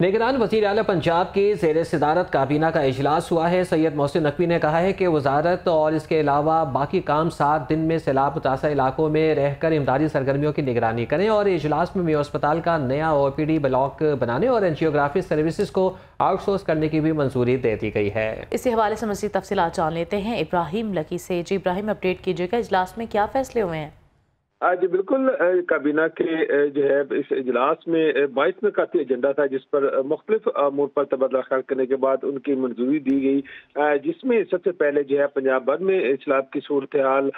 निगरान वज़ीर आला पंजाब की ज़ेर सदारत काबीना का इजलास हुआ है। सैयद मोहसिन नकवी ने कहा है कि वजारत और इसके अलावा बाकी काम 7 दिन में सैलाब मुतासर इलाकों में रहकर इमदादी सरगर्मियों की निगरानी करें और इजलास में मेयो अस्पताल का नया OPD ब्लॉक बनाने और एंजियोग्राफी सर्विसेज को आउटसोर्स करने की भी मंजूरी दे दी गई है। इसी हवाले से मज़ीद तफसीलात जान लेते हैं इब्राहिम लकी से। जी इब्राहिम, अपडेट कीजिएगा, इजलास में क्या फैसले हुए हैं? आज बिल्कुल काबीना के जो है इस इजलास में 22 में काफी एजेंडा था, जिस पर मुख्तलिफ अमूर पर तबादला ख्याल करने के बाद उनकी मंजूरी दी गई, जिसमें सबसे पहले जो है पंजाब भर में सैलाब की सूरत हाल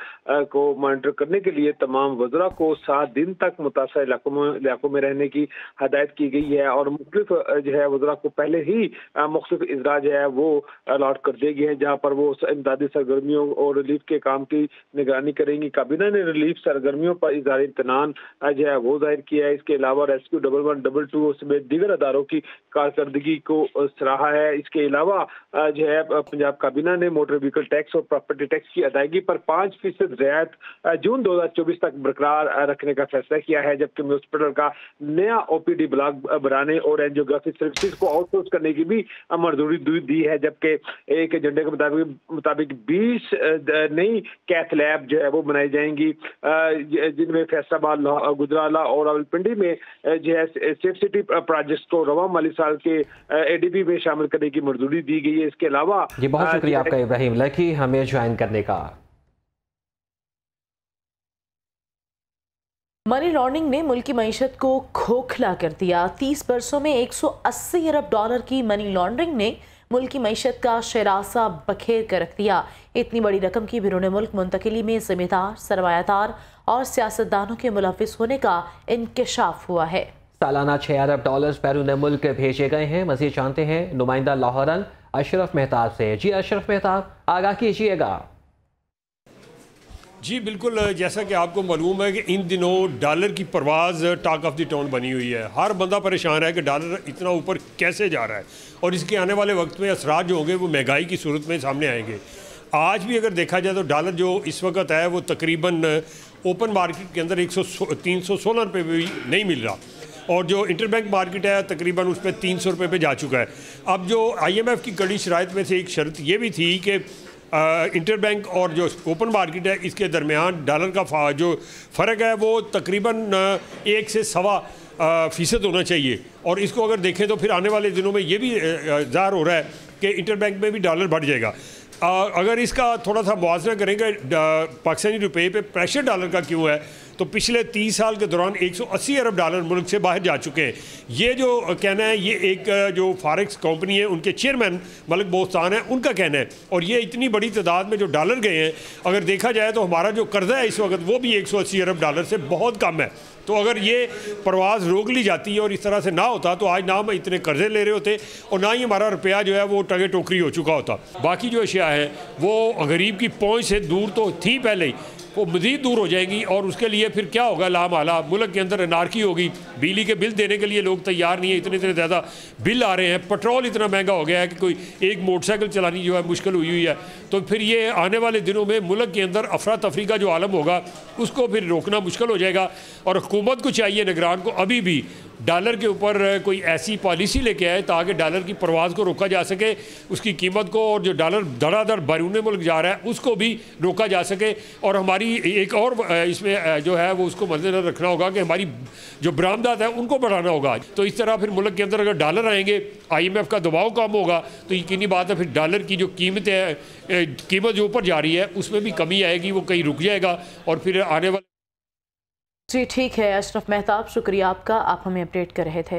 को मॉनिटर करने के लिए तमाम वज़रा को 7 दिन तक मुतासर इलाकों में रहने की हदायत की गई है और मुख्तलिफ जो है वज़रा को पहले ही मुख्तलिफ इजरा जो है वो अलॉट कर दिए गए हैं, जहाँ पर वो इमदादी सरगर्मियों और रिलीफ के काम की निगरानी करेंगी। काबीना ने रिलीफ सरगर्मियों पर इज़हार इम्तनान जो है वो जाहिर किया है। इसके अलावा रेस्क्यू 1112 समेत दीगर अदारों की कारकर्दगी को सराहा है। इसके अलावा जो है पंजाब काबीना ने मोटर व्हीकल टैक्स और प्रॉपर्टी टैक्स की अदायगी पर 5% रियायत जून 2024 तक बरकरार रखने का फैसला किया है, जबकि हॉस्पिटल का नया OPD ब्लॉक बनाने और एंजियोग्राफी सर्विसेज को आउटसोर्स करने की भी मंजूरी दी है। जबकि एक एजेंडे के मुताबिक 20 नई कैथ लैब जो है वो बनाई जाएंगी, जिनमें फैसलाबाद, गुजराला और रावलपिंडी में जो है सेफ सिटी प्रोजेक्ट्स को रवा माली साल के ADB में शामिल करने की मंजूरी दी गई है। इसके अलावा जी बहुत शुक्रिया आपका इब्राहिम लकी हमें ज्वाइन करने का। मनी लॉन्ड्रिंग ने मुल्क की मईशत को खोखला कर दिया। 30 बरसों में 180 अरब डॉलर की मनी लॉन्ड्रिंग ने मुल्क की मईशत का शरासा बखेर कर रख दिया। इतनी बड़ी रकम की बैरून मुल्क मुंतकिली में जिम्मेदार, सरमायादार और सियासतदानों के मुलव्विस होने का इंकशाफ हुआ है। सालाना 6 अरब डॉलर बैरून मुल्क भेजे गए हैं। मजीद जानते हैं नुमाइंदा लाहौरन अशरफ मेहताब से। जी अशरफ मेहताब, आगाह कीजिएगा। जी बिल्कुल, जैसा कि आपको मालूम है कि इन दिनों डॉलर की परवाज़ टॉक ऑफ द टाउन बनी हुई है। हर बंदा परेशान है कि डॉलर इतना ऊपर कैसे जा रहा है और इसके आने वाले वक्त में असरात जो होंगे वो महंगाई की सूरत में सामने आएंगे। आज भी अगर देखा जाए तो डॉलर जो इस वक्त है वो तकरीबन ओपन मार्केट के अंदर 316 रुपये भी नहीं मिल रहा और जो इंटरबैंक मार्केट है तकरीबन उस पर 300 रुपये पे जा चुका है। अब जो IMF की कड़ी शराइत में से एक शर्त ये भी थी कि इंटरबैंक और जो ओपन मार्केट है इसके दरमियान डॉलर का जो फ़र्क है वो तकरीबन 1 से 1.25% होना चाहिए और इसको अगर देखें तो फिर आने वाले दिनों में ये भी ज़ाहिर हो रहा है कि इंटरबैंक में भी डॉलर बढ़ जाएगा। अगर इसका थोड़ा सा मुआवजा करेंगे पाकिस्तानी रुपये पे प्रेशर डॉलर का क्यों है, तो पिछले 30 साल के दौरान 180 अरब डॉलर मुल्क से बाहर जा चुके हैं। ये जो कहना है ये एक जो फॉरेक्स कंपनी है उनके चेयरमैन मलिक बोस्तान है उनका कहना है और ये इतनी बड़ी तादाद में जो डॉलर गए हैं, अगर देखा जाए तो हमारा जो कर्जा है इस वक्त वो भी 180 अरब डॉलर से बहुत कम है। तो अगर ये परवाज़ रोक ली जाती और इस तरह से ना होता तो आज ना हम इतने कर्जे ले रहे होते और ना ही हमारा रुपया जो है वो टगे टोकरी हो चुका होता। बाकी जो अशिया है वो गरीब की पहुंच से दूर तो थी पहले ही, वो मज़ीद दूर हो जाएगी और उसके लिए फिर क्या होगा, लामाला मुल्क के अंदर अनारकी होगी। बिजली के बिल देने के लिए लोग तैयार नहीं है, इतने ज़्यादा बिल आ रहे हैं, पेट्रोल इतना महंगा हो गया है कि कोई एक मोटरसाइकिल चलानी जो है मुश्किल हुई है। तो फिर ये आने वाले दिनों में मुल्क के अंदर अफरा तफरी का जो आलम होगा उसको फिर रोकना मुश्किल हो जाएगा और हुकूमत को चाहिए, निगरान को अभी भी डॉलर के ऊपर कोई ऐसी पॉलिसी लेके आए ताकि डॉलर की परवाज़ को रोका जा सके, उसकी कीमत को, और जो डॉलर धड़ाधड़ बैरून मुल्क जा रहा है उसको भी रोका जा सके। और हमारी एक और इसमें जो है वो उसको मद्देनजर रखना होगा कि हमारी जो बरामदात है उनको बढ़ाना होगा। तो इस तरह फिर मुल्क के अंदर अगर डॉलर आएंगे, IMF का दबाव कम होगा तो यकीनी बात है फिर डॉलर की जो कीमत है, कीमत जो ऊपर जा रही है उसमें भी कमी आएगी, वो कहीं रुक जाएगा और फिर आने वाले। जी ठीक है अशरफ मेहताब, शुक्रिया आपका, आप हमें अपडेट कर रहे थे।